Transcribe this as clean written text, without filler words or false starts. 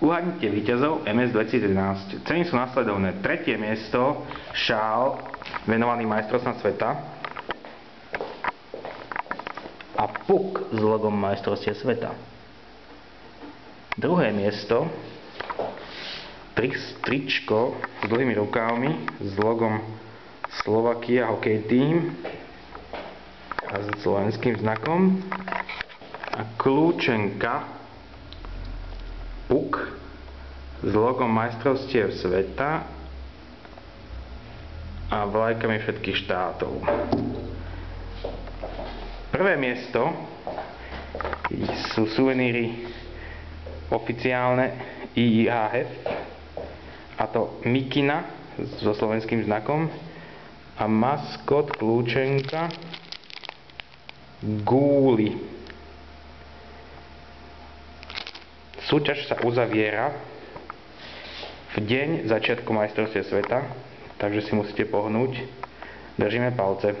Uhádnite víťazov MS 2011. Ceny sú nasledovné. 3. miesto šál venovaný majstrovstvám sveta a puk s logom majstrovstiev sveta. 2. miesto tričko s dlhými rukávmi s logom Slovakia Hockey Team a s slovenským znakom a kľúčenka puk s logom majstrovstiev sveta a vlajkami všetkých štátov. 1. miesto sú suveníry oficiálne IIHF, a to mikina so slovenským znakom a maskot kľúčenka Gúli. Súťaž sa uzaviera v deň začiatku majstrovstiev sveta, takže si musíte pohnúť. Držíme palce.